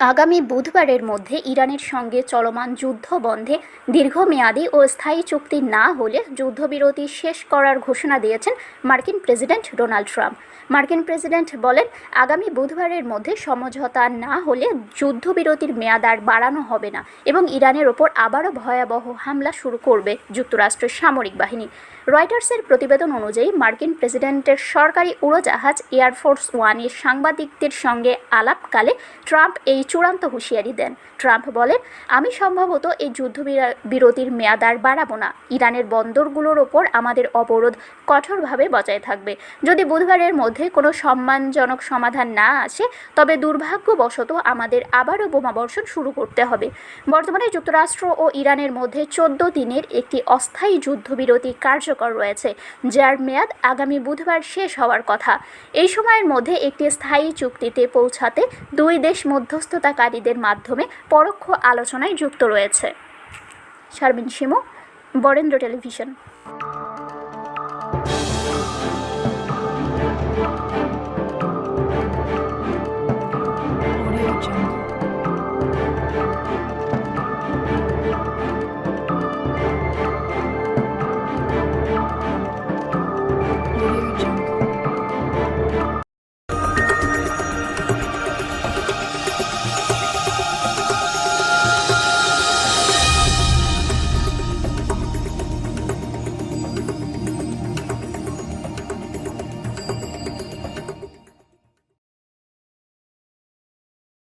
আগামী বুধবারের মধ্যে ইরানের সঙ্গে চলমান যুদ্ধ বন্ধে দীর্ঘমেয়াদী ও স্থায়ী চুক্তি না হলে যুদ্ধবিরতি শেষ করার ঘোষণা দিয়েছেন মার্কিন প্রেসিডেন্ট ডোনাল্ড ট্রাম্প। মার্কিন প্রেসিডেন্ট বলেন, আগামী বুধবারের মধ্যে সমঝোতা না হলে যুদ্ধবিরতির মেয়াদ আর বাড়ানো হবে না এবং ইরানের ওপর আবারও ভয়াবহ হামলা শুরু করবে যুক্তরাষ্ট্রের সামরিক বাহিনী। রয়টার্সের প্রতিবেদন অনুযায়ী মার্কিন প্রেসিডেন্টের সরকারি উড়োজাহাজ এয়ারফোর্স ওয়ানের সাংবাদিকদের সঙ্গে আলাপকালে ট্রাম্প এই চূড়ান্ত হুঁশিয়ারি দেন। ট্রাম্প বলেন, আমি সম্ভবত এই যুদ্ধবিরতির মেয়াদ আর বাড়াবো না। ইরানের বন্দরগুলোর ওপর আমাদের অবরোধ কঠোরভাবে বজায় থাকবে। যদি বুধবারের মধ্যে কোনো সম্মানজনক সমাধান না আসে, তবে দুর্ভাগ্যবশত আমাদের আবারও বোমাবর্ষণ শুরু করতে হবে। বর্তমানে যুক্তরাষ্ট্র ও ইরানের মধ্যে 14 দিনের একটি অস্থায়ী যুদ্ধবিরতি কার্যকর রয়েছে, যার মেয়াদ আগামী বুধবার শেষ হওয়ার কথা। এই সময়ের মধ্যে একটি স্থায়ী চুক্তিতে পৌঁছাতে দুই দেশ মধ্যস্থতাকারীদের মাধ্যমে পরোক্ষ আলোচনায় যুক্ত রয়েছে। শারমিন শিমু, বরেন্দ্র টেলিভিশন।